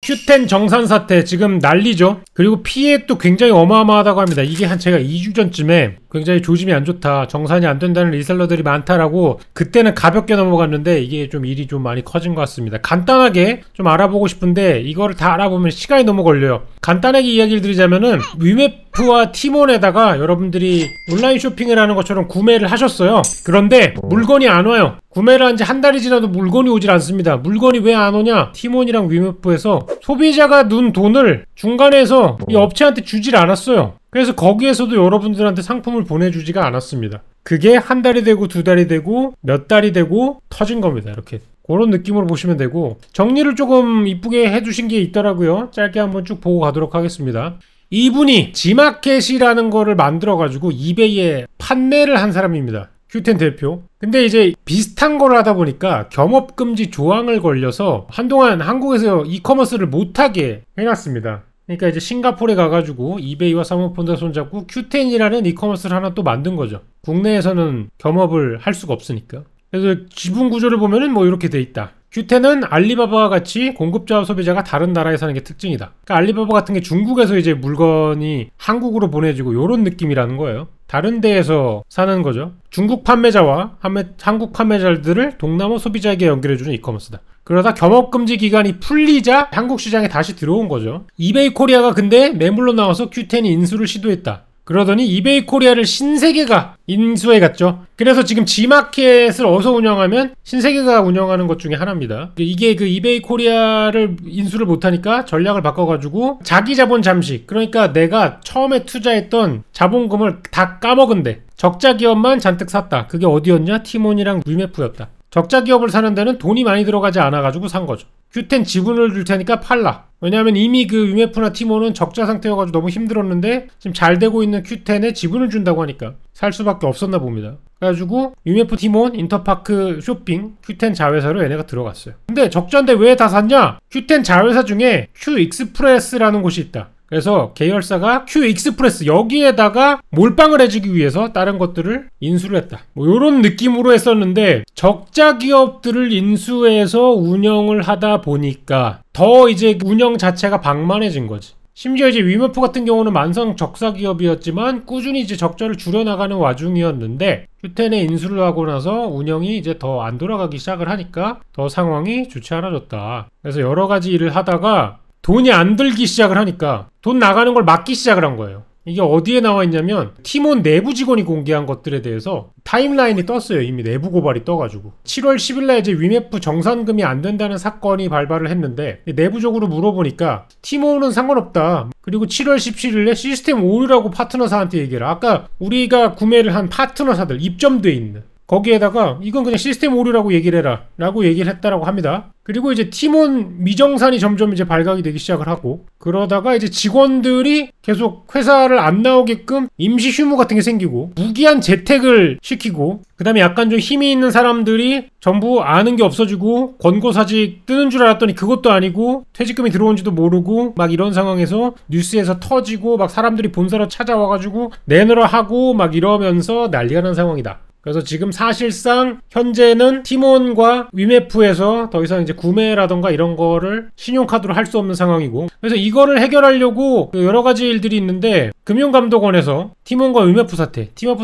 Q10 정산 사태 지금 난리죠. 그리고 피해도 굉장히 어마어마하다고 합니다. 이게 한 제가 2주 전쯤에 굉장히 조짐이 안 좋다, 정산이 안 된다는 리셀러들이 많다라고 그때는 가볍게 넘어갔는데 이게 좀 일이 좀 많이 커진 것 같습니다. 간단하게 좀 알아보고 싶은데 이거를 다 알아보면 시간이 너무 걸려요. 간단하게 이야기를 드리자면은 위메프와 티몬에다가 여러분들이 온라인 쇼핑을 하는 것처럼 구매를 하셨어요. 그런데 물건이 안 와요. 구매를 한 지 한 달이 지나도 물건이 오질 않습니다. 물건이 왜 안 오냐? 티몬이랑 위메프에서 소비자가 둔 돈을 중간에서 이 업체한테 주질 않았어요. 그래서 거기에서도 여러분들한테 상품을 보내주지가 않았습니다. 그게 한 달이 되고 두 달이 되고 몇 달이 되고 터진 겁니다. 이렇게 그런 느낌으로 보시면 되고, 정리를 조금 이쁘게 해주신 게 있더라고요. 짧게 한번 쭉 보고 가도록 하겠습니다. 이분이 지마켓이라는 거를 만들어가지고 이베이에 판매를 한 사람입니다. Q10 대표. 근데 이제 비슷한 걸 하다 보니까 겸업금지 조항을 걸려서 한동안 한국에서 이커머스를 못하게 해놨습니다. 그러니까 이제 싱가포르에 가가지고 이베이와 사모펀드가 손잡고 Q10이라는 이커머스를 하나 또 만든 거죠. 국내에서는 겸업을 할 수가 없으니까. 그래서 지분 구조를 보면은 뭐 이렇게 돼 있다. Q10은 알리바바와 같이 공급자와 소비자가 다른 나라에 사는 게 특징이다. 그러니까 알리바바 같은 게 중국에서 이제 물건이 한국으로 보내지고 요런 느낌이라는 거예요. 다른 데에서 사는 거죠. 중국 판매자와 한국 판매자들을 동남아 소비자에게 연결해주는 이커머스다. 그러다 겸업금지 기간이 풀리자 한국 시장에 다시 들어온 거죠. 이베이 코리아가 근데 매물로 나와서 Q10이 인수를 시도했다. 그러더니 이베이 코리아를 신세계가 인수해갔죠. 그래서 지금 지마켓을 어디서 운영하면 신세계가 운영하는 것 중에 하나입니다. 이게 그 이베이 코리아를 인수를 못하니까 전략을 바꿔가지고 자기 자본 잠식, 그러니까 내가 처음에 투자했던 자본금을 다 까먹은데 적자 기업만 잔뜩 샀다. 그게 어디였냐? 티몬이랑 위메프였다. 적자 기업을 사는 데는 돈이 많이 들어가지 않아가지고 산 거죠. Q10 지분을 줄 테니까 팔라. 왜냐하면 이미 그 위메프나 티몬은 적자 상태여가지고 너무 힘들었는데 지금 잘 되고 있는 Q10에 지분을 준다고 하니까 살 수밖에 없었나 봅니다. 그래가지고 위메프, 티몬, 인터파크 쇼핑, Q10 자회사로 얘네가 들어갔어요. 근데 적자인데 왜 다 샀냐? Q10 자회사 중에 Q익스프레스라는 곳이 있다. 그래서 계열사가 Q익스프레스, 여기에다가 몰빵을 해주기 위해서 다른 것들을 인수를 했다. 뭐 요런 느낌으로 했었는데 적자 기업들을 인수해서 운영을 하다 보니까 더 이제 운영 자체가 방만해진 거지. 심지어 이제 위메프 같은 경우는 만성 적자 기업이었지만 꾸준히 이제 적자를 줄여나가는 와중이었는데 Q10에 인수를 하고 나서 운영이 이제 더 안 돌아가기 시작을 하니까 더 상황이 좋지 않아졌다. 그래서 여러 가지 일을 하다가 돈이 안 들기 시작을 하니까 돈 나가는 걸 막기 시작을 한 거예요. 이게 어디에 나와 있냐면 티몬 내부 직원이 공개한 것들에 대해서 타임라인이 떴어요. 이미 내부 고발이 떠가지고 7월 10일날 이제 위메프 정산금이 안 된다는 사건이 발발을 했는데 내부적으로 물어보니까 티몬은 상관없다. 그리고 7월 17일에 시스템 오류라고 파트너사한테 얘기해라. 아까 우리가 구매를 한 파트너사들 입점돼 있는 거기에다가 이건 그냥 시스템 오류라고 얘기를 해라 라고 얘기를 했다라고 합니다. 그리고 이제 티몬 미정산이 점점 이제 발각이 되기 시작을 하고, 그러다가 이제 직원들이 계속 회사를 안 나오게끔 임시 휴무 같은 게 생기고 무기한 재택을 시키고, 그 다음에 약간 좀 힘이 있는 사람들이 전부 아는 게 없어지고 권고사직 뜨는 줄 알았더니 그것도 아니고 퇴직금이 들어온지도 모르고 막 이런 상황에서 뉴스에서 터지고 막 사람들이 본사로 찾아와가지고 내놓으라 하고 막 이러면서 난리가 난 상황이다. 그래서 지금 사실상 현재는 티몬과 위메프에서 더 이상 이제 구매라던가 이런 거를 신용카드로 할 수 없는 상황이고, 그래서 이거를 해결하려고 여러 가지 일들이 있는데 금융감독원에서 티몬과 위메프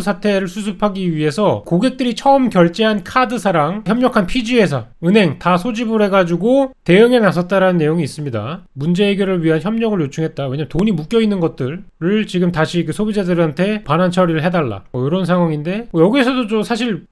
사태를 수습하기 위해서 고객들이 처음 결제한 카드사랑 협력한 PG회사, 은행 다 소집을 해가지고 대응에 나섰다라는 내용이 있습니다. 문제 해결을 위한 협력을 요청했다. 왜냐면 돈이 묶여있는 것들을 지금 다시 그 소비자들한테 반환 처리를 해달라. 뭐 이런 상황인데 여기에서도 좀 사실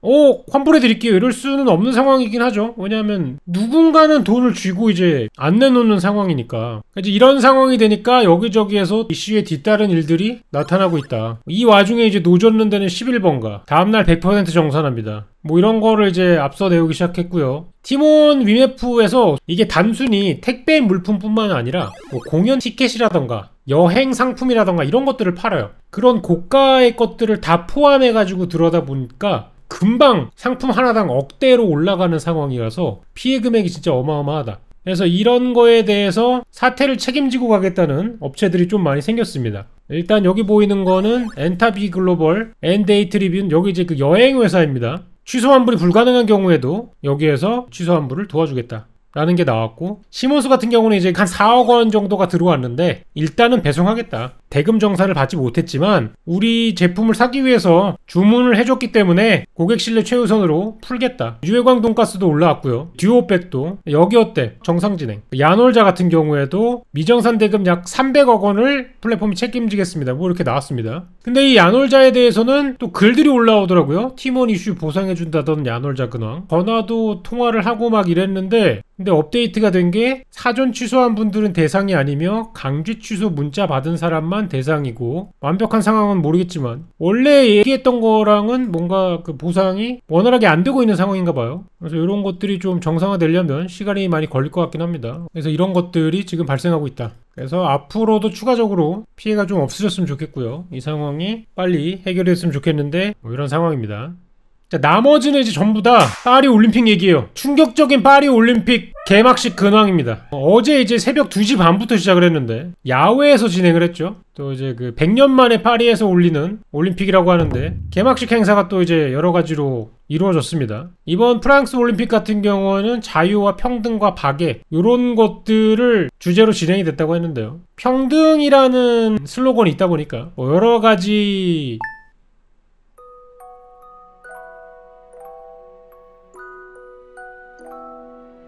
환불해드릴게요 이럴 수는 없는 상황이긴 하죠. 왜냐하면 누군가는 돈을 쥐고 이제 안 내놓는 상황이니까. 이제 이런 상황이 되니까 여기저기에서 이슈에 뒤따른 일들이 나타나고 있다. 이 와중에 이제 노젓는 데는 11번가 다음날 100% 정산합니다. 뭐 이런 거를 이제 앞서 내오기 시작했고요. 티몬 위메프에서 이게 단순히 택배 물품뿐만 아니라 뭐 공연 티켓이라던가 여행 상품이라던가 이런 것들을 팔아요. 그런 고가의 것들을 다 포함해가지고 들어다 보니까 금방 상품 하나당 억대로 올라가는 상황이라서 피해 금액이 진짜 어마어마하다. 그래서 이런 거에 대해서 사태를 책임지고 가겠다는 업체들이 좀 많이 생겼습니다. 일단 여기 보이는 거는 엔타비 글로벌, 엔데이트리뷴, 여기 이제 그 여행 회사입니다. 취소 환불이 불가능한 경우에도 여기에서 취소 환불을 도와주겠다. 라는 게 나왔고, 시몬스 같은 경우는 이제 한 4억 원 정도가 들어왔는데 일단은 배송하겠다. 대금 정산을 받지 못했지만 우리 제품을 사기 위해서 주문을 해줬기 때문에 고객 신뢰 최우선으로 풀겠다. 유해광 돈가스도 올라왔고요. 듀오백도 여기 어때? 정상 진행. 야놀자 같은 경우에도 미정산 대금 약 300억 원을 플랫폼이 책임지겠습니다. 뭐 이렇게 나왔습니다. 근데 이 야놀자에 대해서는 또 글들이 올라오더라고요. 팀원 이슈 보상해준다던 야놀자 근황. 전화도 통화를 하고 막 이랬는데, 근데 업데이트가 된 게 사전 취소한 분들은 대상이 아니며 강제 취소 문자 받은 사람만 대상이고, 완벽한 상황은 모르겠지만 원래 얘기했던 거랑은 뭔가 그 보상이 원활하게 안 되고 있는 상황인가 봐요. 그래서 이런 것들이 좀 정상화되려면 시간이 많이 걸릴 것 같긴 합니다. 그래서 이런 것들이 지금 발생하고 있다. 그래서 앞으로도 추가적으로 피해가 좀 없어졌으면 좋겠고요. 이 상황이 빨리 해결됐으면 좋겠는데 뭐 이런 상황입니다. 자, 나머지는 이제 전부 다 파리 올림픽 얘기예요. 충격적인 파리 올림픽 개막식 근황입니다. 어제 이제 새벽 2시 반부터 시작을 했는데 야외에서 진행을 했죠. 또 이제 그 100년 만에 파리에서 올리는 올림픽이라고 하는데 개막식 행사가 또 이제 여러 가지로 이루어졌습니다. 이번 프랑스 올림픽 같은 경우는 자유와 평등과 박애 이런 것들을 주제로 진행이 됐다고 했는데요. 평등이라는 슬로건이 있다 보니까 뭐 여러 가지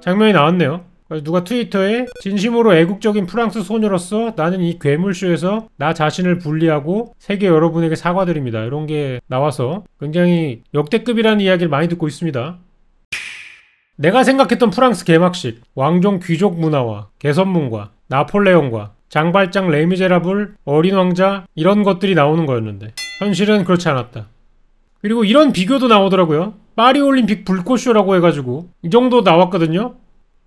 장면이 나왔네요. 누가 트위터에 진심으로 애국적인 프랑스 소녀로서 나는 이 괴물쇼에서 나 자신을 분리하고 세계 여러분에게 사과드립니다. 이런 게 나와서 굉장히 역대급이라는 이야기를 많이 듣고 있습니다. 내가 생각했던 프랑스 개막식, 왕정 귀족 문화와 개선문과 나폴레옹과 장발장 레미제라블, 어린 왕자 이런 것들이 나오는 거였는데 현실은 그렇지 않았다. 그리고 이런 비교도 나오더라고요. 파리올림픽 불꽃쇼라고 해가지고 이 정도 나왔거든요.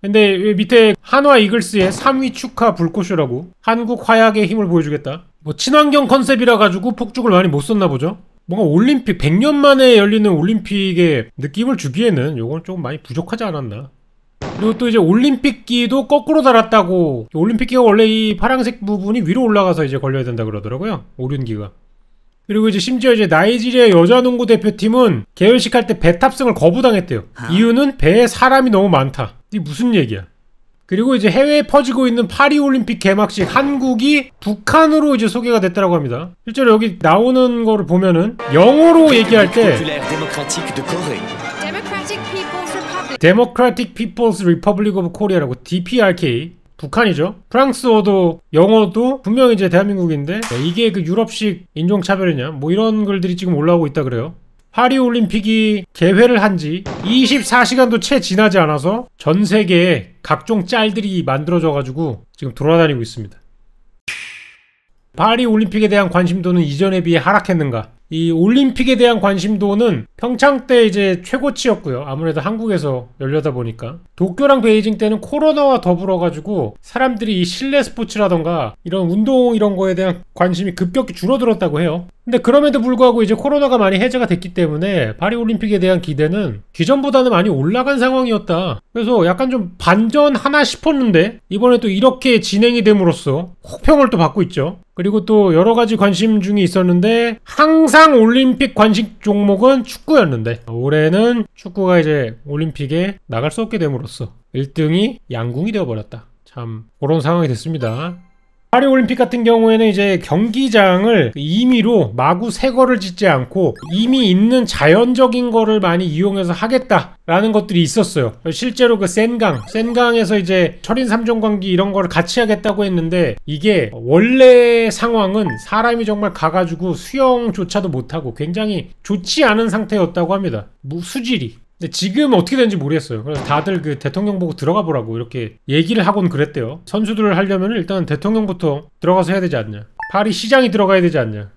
근데 밑에 한화 이글스의 3위 축하 불꽃쇼라고 한국 화약의 힘을 보여주겠다. 뭐 친환경 컨셉이라 가지고 폭죽을 많이 못 썼나 보죠. 뭔가 올림픽 100년 만에 열리는 올림픽의 느낌을 주기에는 요건 조금 많이 부족하지 않았나. 그리고 또 이제 올림픽기도 거꾸로 달았다고. 올림픽기가 원래 이 파란색 부분이 위로 올라가서 이제 걸려야 된다 그러더라고요. 오륜기가. 그리고 이제 심지어 이제 나이지리아 여자농구 대표팀은 개회식 할 때 배 탑승을 거부당했대요. 이유는 배에 사람이 너무 많다. 이게 무슨 얘기야? 그리고 이제 해외에 퍼지고 있는 파리올림픽 개막식 한국이 북한으로 이제 소개가 됐다고 합니다. 실제로 여기 나오는 거를 보면은 영어로 얘기할 때 Democratic People's Republic of Korea라고 DPRK 북한이죠. 프랑스어도 영어도 분명히 이제 대한민국인데 이게 그 유럽식 인종차별이냐 뭐 이런 글들이 지금 올라오고 있다 그래요. 파리올림픽이 개회를 한 지 24시간도 채 지나지 않아서 전 세계에 각종 짤들이 만들어져가지고 지금 돌아다니고 있습니다. 파리올림픽에 대한 관심도는 이전에 비해 하락했는가? 이 올림픽에 대한 관심도는 평창 때 이제 최고치였고요. 아무래도 한국에서 열려다 보니까. 도쿄랑 베이징 때는 코로나와 더불어 가지고 사람들이 이 실내 스포츠라던가 이런 운동 이런 거에 대한 관심이 급격히 줄어들었다고 해요. 근데 그럼에도 불구하고 이제 코로나가 많이 해제가 됐기 때문에 파리올림픽에 대한 기대는 기존보다는 많이 올라간 상황이었다. 그래서 약간 좀 반전하나 싶었는데 이번에 또 이렇게 진행이 됨으로써 호평을 또 받고 있죠. 그리고 또 여러 가지 관심 중이 있었는데 항상 올림픽 관심 종목은 축구였는데 올해는 축구가 이제 올림픽에 나갈 수 없게 됨으로써 1등이 양궁이 되어버렸다. 참 그런 상황이 됐습니다. 파리올림픽 같은 경우에는 이제 경기장을 임의로 마구 새 거를 짓지 않고 이미 있는 자연적인 거를 많이 이용해서 하겠다라는 것들이 있었어요. 실제로 그 센강에서 이제 철인 3종 경기 이런 거를 같이 하겠다고 했는데 이게 원래 상황은 사람이 정말 가가지고 수영조차도 못하고 굉장히 좋지 않은 상태였다고 합니다. 수질이. 근데 지금 어떻게 되는지 모르겠어요. 그래서 다들 그 대통령 보고 들어가 보라고 이렇게 얘기를 하곤 그랬대요. 선수들을 하려면 일단 대통령부터 들어가서 해야 되지 않냐. 파리 시장이 들어가야 되지 않냐.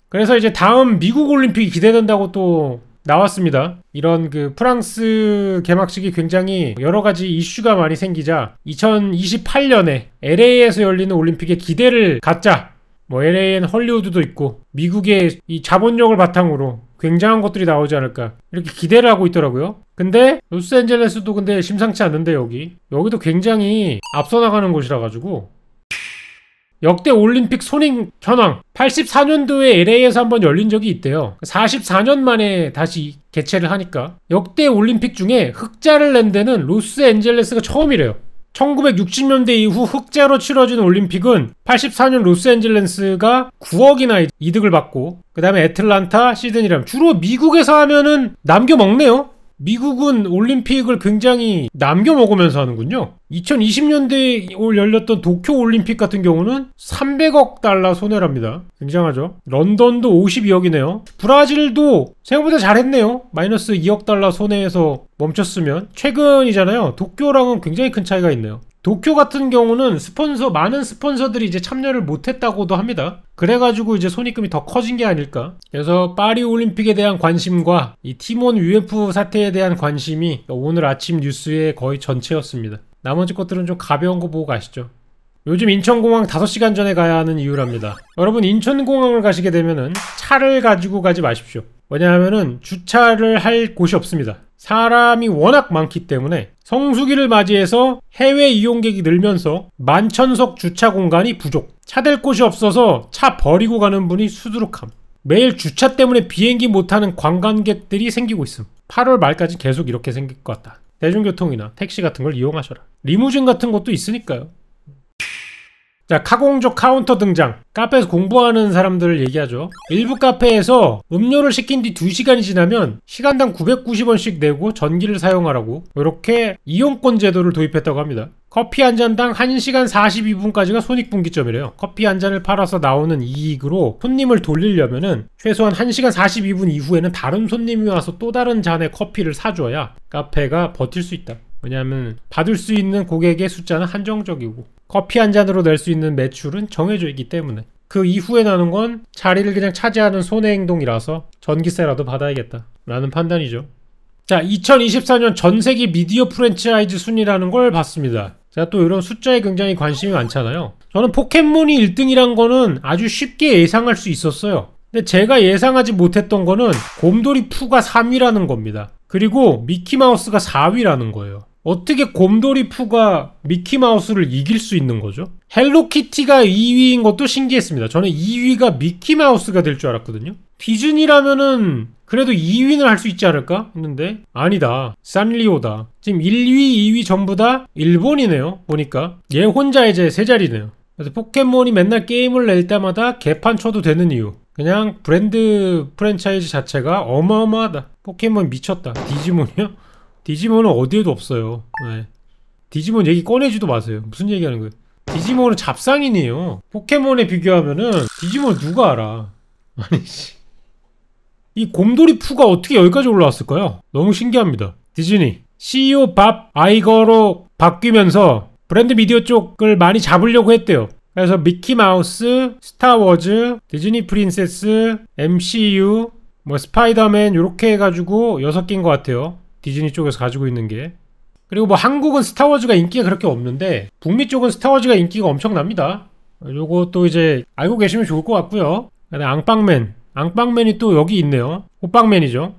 그래서 이제 다음 미국 올림픽이 기대된다고 또 나왔습니다. 이런 그 프랑스 개막식이 굉장히 여러 가지 이슈가 많이 생기자 2028년에 LA에서 열리는 올림픽에 기대를 갖자. 뭐 LA엔 헐리우드도 있고 미국의 이 자본력을 바탕으로 굉장한 것들이 나오지 않을까 이렇게 기대를 하고 있더라고요. 근데 로스앤젤레스도 근데 심상치 않는데 여기도 굉장히 앞서 나가는 곳이라 가지고 역대 올림픽 손익 현황 84년도에 LA에서 한번 열린 적이 있대요. 44년 만에 다시 개최를 하니까 역대 올림픽 중에 흑자를 낸 데는 로스앤젤레스가 처음이래요. 1960년대 이후 흑자로 치러진 올림픽은 84년 로스앤젤레스가 9억이나 이득을 받고 그 다음에 애틀란타, 시드니라면 주로 미국에서 하면은 남겨먹네요. 미국은 올림픽을 굉장히 남겨먹으면서 하는군요. 2020년대에 열렸던 도쿄 올림픽 같은 경우는 300억 달러 손해랍니다. 굉장하죠. 런던도 52억이네요. 브라질도 생각보다 잘했네요. 마이너스 2억 달러 손해에서 멈췄으면 최근이잖아요. 도쿄랑은 굉장히 큰 차이가 있네요. 도쿄 같은 경우는 많은 스폰서들이 이제 참여를 못했다고도 합니다. 그래가지고 이제 손익금이 더 커진 게 아닐까. 그래서 파리 올림픽에 대한 관심과 이 티몬 UF 사태에 대한 관심이 오늘 아침 뉴스의 거의 전체였습니다. 나머지 것들은 좀 가벼운 거 보고 가시죠. 요즘 인천공항 5시간 전에 가야 하는 이유랍니다. 여러분 인천공항을 가시게 되면은 차를 가지고 가지 마십시오. 왜냐하면은 주차를 할 곳이 없습니다. 사람이 워낙 많기 때문에 성수기를 맞이해서 해외 이용객이 늘면서 만천석 주차 공간이 부족. 차 댈 곳이 없어서 차 버리고 가는 분이 수두룩함. 매일 주차 때문에 비행기 못하는 관광객들이 생기고 있음. 8월 말까지 계속 이렇게 생길 것 같다. 대중교통이나 택시 같은 걸 이용하셔라. 리무진 같은 것도 있으니까요. 자, 카공족 카운터 등장. 카페에서 공부하는 사람들을 얘기하죠. 일부 카페에서 음료를 시킨 뒤 2시간이 지나면 시간당 990원씩 내고 전기를 사용하라고 이렇게 이용권 제도를 도입했다고 합니다. 커피 한 잔당 1시간 42분까지가 손익분기점이래요. 커피 한 잔을 팔아서 나오는 이익으로 손님을 돌리려면은 최소한 1시간 42분 이후에는 다른 손님이 와서 또 다른 잔의 커피를 사줘야 카페가 버틸 수 있다. 왜냐하면 받을 수 있는 고객의 숫자는 한정적이고 커피 한 잔으로 낼 수 있는 매출은 정해져 있기 때문에 그 이후에 나는 건 자리를 그냥 차지하는 손해행동이라서 전기세라도 받아야겠다 라는 판단이죠. 자, 2024년 전세계 미디어 프랜차이즈 순위라는 걸 봤습니다. 제가 또 이런 숫자에 굉장히 관심이 많잖아요. 저는 포켓몬이 1등이란 거는 아주 쉽게 예상할 수 있었어요. 근데 제가 예상하지 못했던 거는 곰돌이 푸가 3위라는 겁니다. 그리고 미키마우스가 4위라는 거예요. 어떻게 곰돌이 푸가 미키마우스를 이길 수 있는 거죠? 헬로키티가 2위인 것도 신기했습니다. 저는 2위가 미키마우스가 될 줄 알았거든요. 디즈니라면은 그래도 2위는 할 수 있지 않을까 했는데 아니다. 산리오다. 지금 1위, 2위 전부 다 일본이네요. 보니까 얘 혼자 이제 세 자리네요. 그래서 포켓몬이 맨날 게임을 낼 때마다 개판 쳐도 되는 이유. 그냥 브랜드 프랜차이즈 자체가 어마어마하다. 포켓몬 미쳤다. 디지몬이요? 디지몬은 어디에도 없어요. 네. 디지몬 얘기 꺼내지도 마세요. 무슨 얘기하는 거예요? 디지몬은 잡상인이에요. 포켓몬에 비교하면은 디지몬 누가 알아? 아니 씨. 이 곰돌이 푸가 어떻게 여기까지 올라왔을까요? 너무 신기합니다. 디즈니 CEO 밥 아이거로 바뀌면서 브랜드 미디어 쪽을 많이 잡으려고 했대요. 그래서 미키마우스, 스타워즈, 디즈니 프린세스, MCU, 뭐 스파이더맨 요렇게 해가지고 6개인 것 같아요. 디즈니 쪽에서 가지고 있는 게. 그리고 뭐 한국은 스타워즈가 인기가 그렇게 없는데 북미 쪽은 스타워즈가 인기가 엄청납니다. 요것도 이제 알고 계시면 좋을 것 같고요. 그다음에 앙빵맨이 또 여기 있네요. 호빵맨이죠.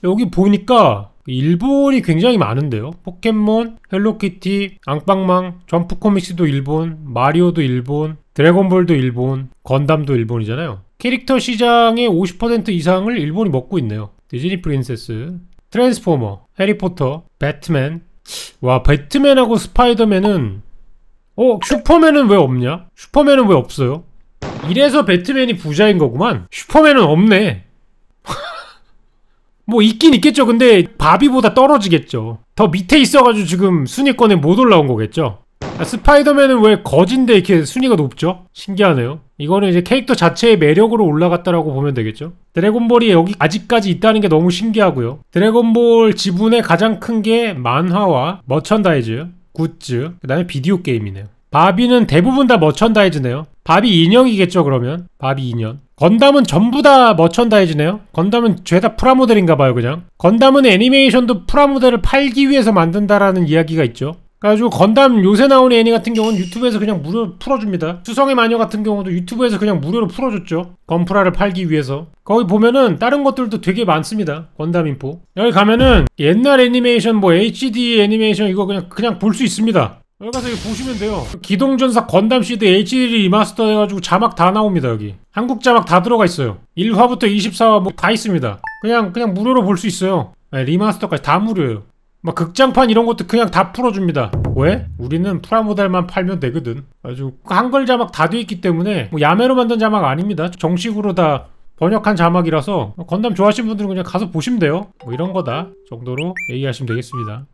여기 보니까 일본이 굉장히 많은데요. 포켓몬, 헬로키티, 앙빵망, 점프코믹스도 일본, 마리오도 일본, 드래곤볼도 일본, 건담도 일본이잖아요. 캐릭터 시장의 50% 이상을 일본이 먹고 있네요. 디즈니 프린세스, 트랜스포머, 해리포터, 배트맨. 와, 배트맨하고 스파이더맨은 슈퍼맨은 왜 없냐? 슈퍼맨은 왜 없어요? 이래서 배트맨이 부자인 거구만. 슈퍼맨은 없네. 뭐 있긴 있겠죠. 근데 바비보다 떨어지겠죠. 더 밑에 있어가지고 지금 순위권에 못 올라온 거겠죠. 스파이더맨은 왜 거진데 이렇게 순위가 높죠? 신기하네요. 이거는 이제 캐릭터 자체의 매력으로 올라갔다라고 보면 되겠죠. 드래곤볼이 여기 아직까지 있다는 게 너무 신기하고요. 드래곤볼 지분의 가장 큰 게 만화와 머천다이즈, 굿즈, 그 다음에 비디오 게임이네요. 바비는 대부분 다 머천다이즈네요. 바비 인형이겠죠. 그러면 바비 인형. 건담은 전부 다 머천다이즈네요. 건담은 죄다 프라모델인가봐요. 그냥 건담은 애니메이션도 프라모델을 팔기 위해서 만든다라는 이야기가 있죠. 그래가지고 건담 요새 나오는 애니 같은 경우는 유튜브에서 그냥 무료로 풀어줍니다. 수성의 마녀 같은 경우도 유튜브에서 그냥 무료로 풀어줬죠. 건프라를 팔기 위해서. 거기 보면은 다른 것들도 되게 많습니다. 건담 인포. 여기 가면은 옛날 애니메이션 뭐 HD 애니메이션 이거 그냥 볼 수 있습니다. 여기 가서 이거 보시면 돼요. 기동전사 건담 시드 HD 리마스터 해가지고 자막 다 나옵니다. 여기 한국 자막 다 들어가 있어요. 1화부터 24화 뭐 다 있습니다. 그냥 무료로 볼 수 있어요. 네, 리마스터까지 다 무료예요. 막 극장판 이런 것도 그냥 다 풀어줍니다. 왜? 우리는 프라모델만 팔면 되거든. 아주 한글 자막 다 돼 있기 때문에 뭐 야매로 만든 자막 아닙니다. 정식으로 다 번역한 자막이라서 건담 좋아하시는 분들은 그냥 가서 보시면 돼요. 뭐 이런 거다 정도로 얘기하시면 되겠습니다.